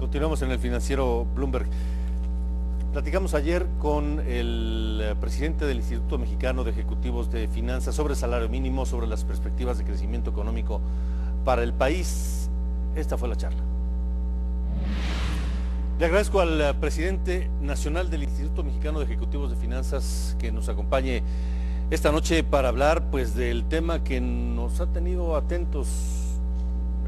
Continuamos en el financiero Bloomberg. Platicamos ayer con el presidente del Instituto Mexicano de Ejecutivos de Finanzas sobre el salario mínimo, sobre las perspectivas de crecimiento económico para el país. Esta fue la charla. Le agradezco al presidente nacional del Instituto Mexicano de Ejecutivos de Finanzas que nos acompañe esta noche para hablar pues del tema que nos ha tenido atentos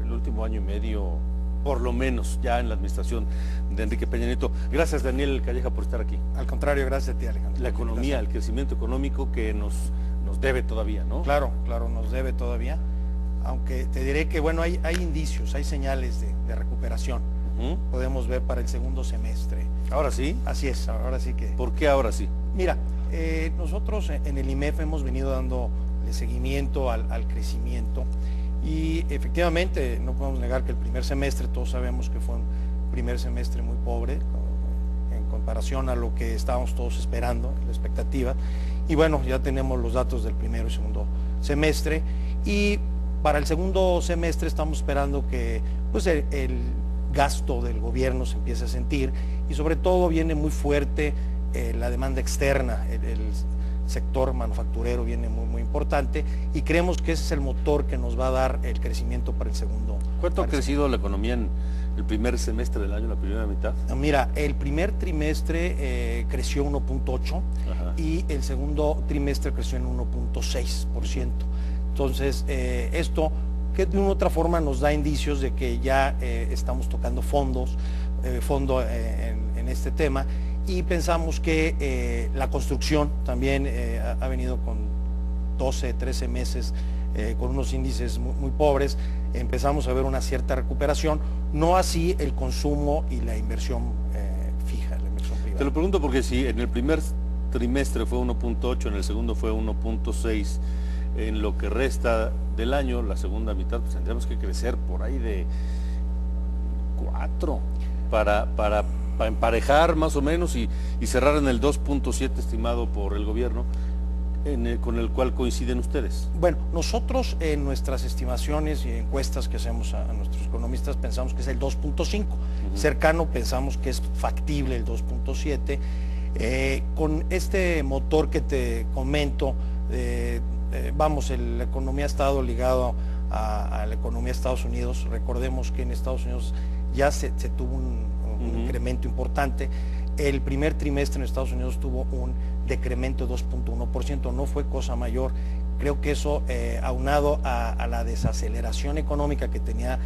el último año y medio, por lo menos ya en la administración de Enrique Peña Nieto. Gracias, Daniel Calleja, por estar aquí. Al contrario, gracias a ti, Alejandro. La economía, el crecimiento económico que nos debe todavía, ¿no? Claro, nos debe todavía, aunque te diré que bueno, hay indicios, hay señales de recuperación. Podemos ver para el segundo semestre. ¿Ahora sí? Así es, ahora sí que... ¿Por qué ahora sí? Mira, nosotros en el IMEF hemos venido dándole seguimiento al crecimiento. Y efectivamente, no podemos negar que el primer semestre, todos sabemos que fue un primer semestre muy pobre en comparación a lo que estábamos todos esperando, la expectativa. Y bueno, ya tenemos los datos del primero y segundo semestre. Y para el segundo semestre estamos esperando que pues, el gasto del gobierno se empiece a sentir y sobre todo viene muy fuerte la demanda externa, el sector manufacturero viene muy importante y creemos que ese es el motor que nos va a dar el crecimiento para el segundo. ¿Cuánto ha crecido la economía en el primer semestre del año, la primera mitad? Mira, el primer trimestre creció 1.8 y el segundo trimestre creció en 1.6%. Entonces, esto que de una u otra forma nos da indicios de que ya estamos tocando fondo en este tema. Y pensamos que la construcción también ha venido con 12, 13 meses con unos índices muy pobres. Empezamos a ver una cierta recuperación, no así el consumo y la inversión fija, la inversión privada. Te lo pregunto porque si en el primer trimestre fue 1.8, en el segundo fue 1.6, en lo que resta del año, la segunda mitad, pues tendríamos que crecer por ahí de 4 para emparejar más o menos y cerrar en el 2.7 estimado por el gobierno, con el cual coinciden ustedes. Bueno, nosotros en nuestras estimaciones y encuestas que hacemos a nuestros economistas pensamos que es el 2.5, cercano pensamos que es factible el 2.7, con este motor que te comento, la economía ha estado ligada a la economía de Estados Unidos. Recordemos que en Estados Unidos ya se tuvo un incremento importante. El primer trimestre en Estados Unidos tuvo un decremento de 2.1%, no fue cosa mayor. Creo que eso, aunado a la desaceleración económica que tenía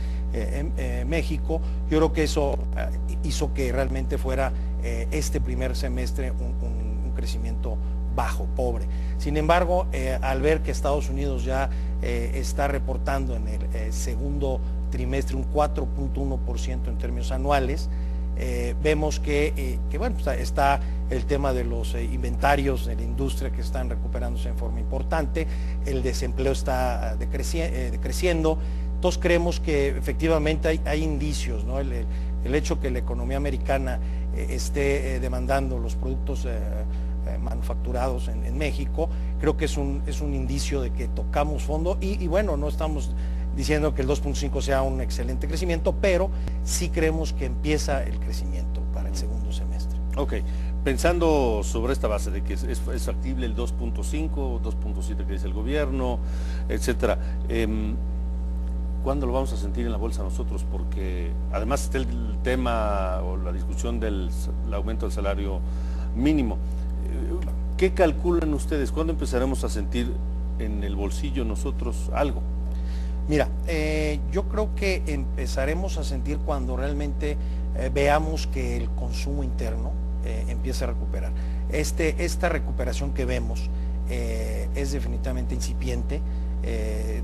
México, yo creo que eso hizo que realmente fuera este primer semestre un crecimiento bajo, pobre. Sin embargo, al ver que Estados Unidos ya está reportando en el segundo trimestre un 4.1% en términos anuales, vemos que bueno, está el tema de los inventarios de la industria que están recuperándose en forma importante, el desempleo está decreciendo. Entonces creemos que efectivamente hay indicios, ¿no? El hecho que la economía americana esté demandando los productos manufacturados en México, creo que es un indicio de que tocamos fondo y bueno, no estamos diciendo que el 2.5 sea un excelente crecimiento, pero sí creemos que empieza el crecimiento para el segundo semestre. Ok, pensando sobre esta base de que es factible el 2.5, 2.7 que dice el gobierno, etcétera, ¿cuándo lo vamos a sentir en la bolsa nosotros? Porque además está el tema o la discusión del aumento del salario mínimo. ¿Qué calculan ustedes? ¿Cuándo empezaremos a sentir en el bolsillo nosotros algo? Mira, yo creo que empezaremos a sentir cuando realmente veamos que el consumo interno empieza a recuperar. Esta recuperación que vemos es definitivamente incipiente.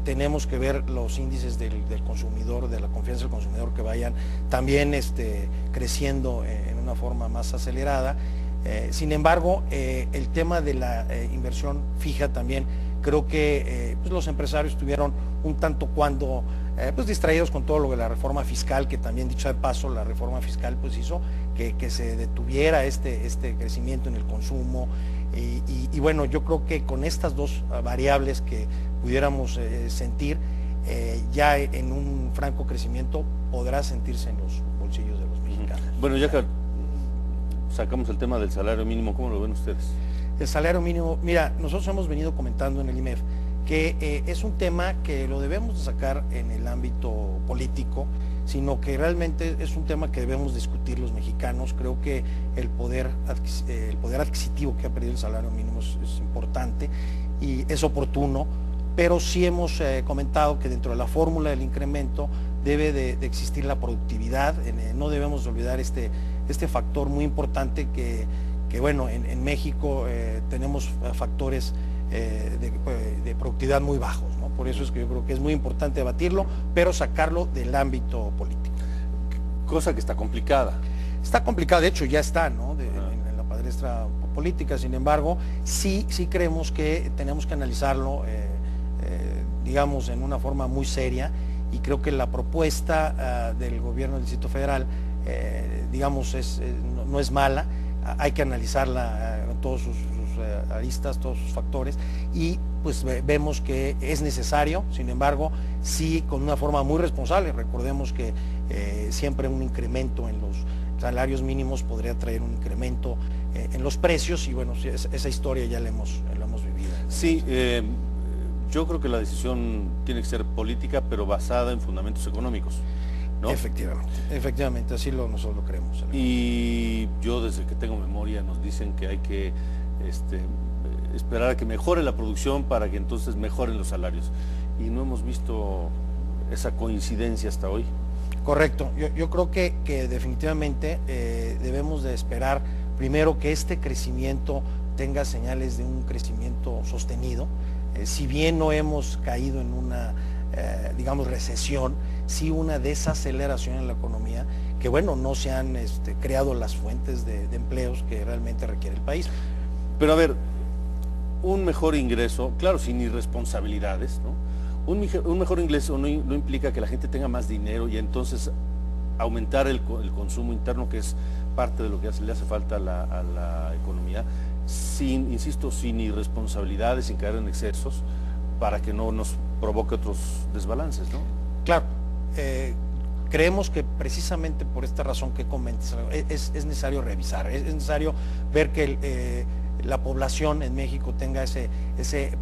Tenemos que ver los índices del consumidor, de la confianza del consumidor, que vayan también creciendo en una forma más acelerada. Sin embargo, el tema de la inversión fija también, creo que pues los empresarios estuvieron un tanto cuando pues distraídos con todo lo de la reforma fiscal, que también, dicho de paso, la reforma fiscal pues hizo que se detuviera este crecimiento en el consumo y bueno, yo creo que con estas dos variables que pudiéramos sentir, ya en un franco crecimiento podrá sentirse en los bolsillos de los mexicanos. Bueno, ya que sacamos el tema del salario mínimo, ¿cómo lo ven ustedes? El salario mínimo, mira, nosotros hemos venido comentando en el IMEF que es un tema que lo debemos de sacar en el ámbito político, sino que realmente es un tema que debemos discutir los mexicanos. Creo que el poder adquisitivo que ha perdido el salario mínimo es importante y es oportuno, pero sí hemos comentado que dentro de la fórmula del incremento debe de existir la productividad. No debemos olvidar este factor muy importante que bueno, en México tenemos factores de productividad muy bajos, ¿no? Por eso es que yo creo que es muy importante debatirlo, pero sacarlo del ámbito político. Cosa que está complicada. Está complicada, de hecho ya está, ¿no? En la palestra política. Sin embargo, sí creemos que tenemos que analizarlo, digamos, en una forma muy seria, y creo que la propuesta del gobierno del Distrito Federal, digamos, no es mala. Hay que analizarla todos sus aristas, todos sus factores, y pues vemos que es necesario. Sin embargo, sí, con una forma muy responsable. Recordemos que siempre un incremento en los salarios mínimos podría traer un incremento en los precios, y bueno, esa historia ya la hemos vivido. Sí, yo creo que la decisión tiene que ser política, pero basada en fundamentos económicos, ¿no? Efectivamente, así nosotros lo creemos. Y yo desde que tengo memoria nos dicen que hay que esperar a que mejore la producción para que entonces mejoren los salarios. Y no hemos visto esa coincidencia hasta hoy. Correcto, yo creo que definitivamente debemos de esperar primero que este crecimiento tenga señales de un crecimiento sostenido. Si bien no hemos caído en una, digamos, recesión, sí una desaceleración en la economía, que bueno, no se han creado las fuentes de empleos que realmente requiere el país. Pero a ver, un mejor ingreso, claro, sin irresponsabilidades, ¿no? Un mejor ingreso no implica que la gente tenga más dinero y entonces aumentar el consumo interno, que es parte de lo que le hace falta a la economía, insisto, sin irresponsabilidades, sin caer en excesos, para que no nos provoque otros desbalances, ¿no? Claro, creemos que precisamente por esta razón que comentas, es necesario revisar, es necesario ver que la población en México tenga ese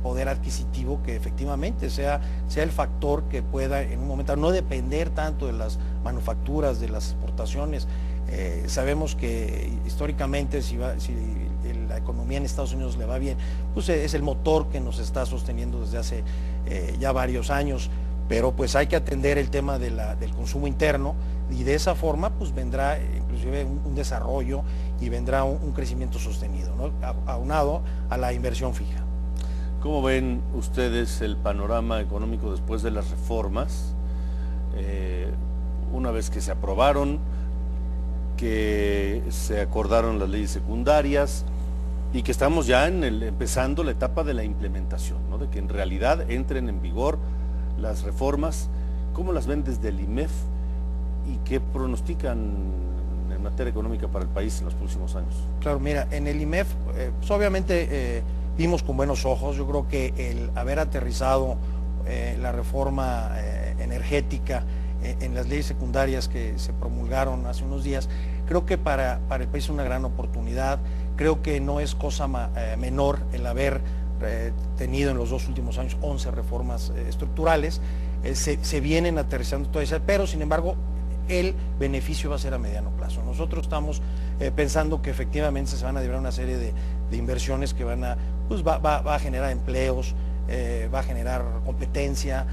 poder adquisitivo, que efectivamente sea el factor que pueda en un momento no depender tanto de las manufacturas, de las exportaciones. Sabemos que históricamente si la economía en Estados Unidos le va bien, pues es el motor que nos está sosteniendo desde hace ya varios años, pero pues hay que atender el tema del consumo interno, y de esa forma pues vendrá inclusive un desarrollo y vendrá un crecimiento sostenido, ¿no? Aunado a la inversión fija. ¿Cómo ven ustedes el panorama económico después de las reformas? Una vez que se aprobaron, que se acordaron las leyes secundarias y que estamos ya empezando la etapa de la implementación, ¿no? De que en realidad entren en vigor las reformas. ¿Cómo las ven desde el IMEF y qué pronostican en materia económica para el país en los próximos años? Claro, mira, en el IMEF pues obviamente vimos con buenos ojos. Yo creo que el haber aterrizado la reforma energética en las leyes secundarias que se promulgaron hace unos días, creo que para el país es una gran oportunidad. Creo que no es cosa menor el haber tenido en los 2 últimos años 11 reformas estructurales. Se vienen aterrizando todas esas, pero sin embargo el beneficio va a ser a mediano plazo. Nosotros estamos pensando que efectivamente se van a liberar una serie de inversiones que va a generar empleos, va a generar competencia,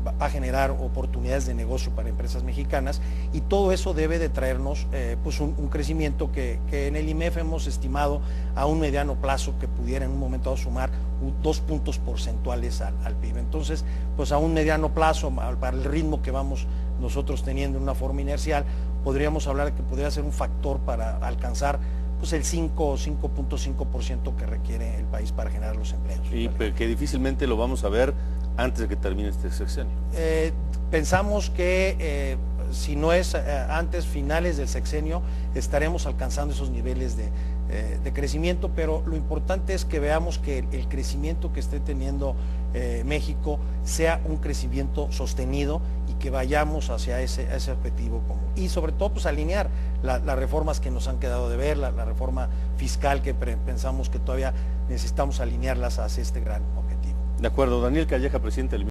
va a generar oportunidades de negocio para empresas mexicanas, y todo eso debe de traernos pues un crecimiento que en el IMEF hemos estimado a un mediano plazo que pudiera en un momento dado sumar 2 puntos porcentuales al PIB. Entonces, pues a un mediano plazo, para el ritmo que vamos nosotros teniendo en una forma inercial, podríamos hablar de que podría ser un factor para alcanzar pues el 5.5% que requiere el país para generar los empleos. Y que difícilmente lo vamos a ver antes de que termine este sexenio. Pensamos que si no es antes, finales del sexenio, estaremos alcanzando esos niveles de crecimiento, pero lo importante es que veamos que el crecimiento que esté teniendo México sea un crecimiento sostenido y que vayamos hacia ese objetivo común. Y sobre todo, pues alinear las reformas que nos han quedado de ver, la reforma fiscal que pensamos que todavía necesitamos alinearlas hacia este gran objetivo. De acuerdo. Daniel Calleja, presidente del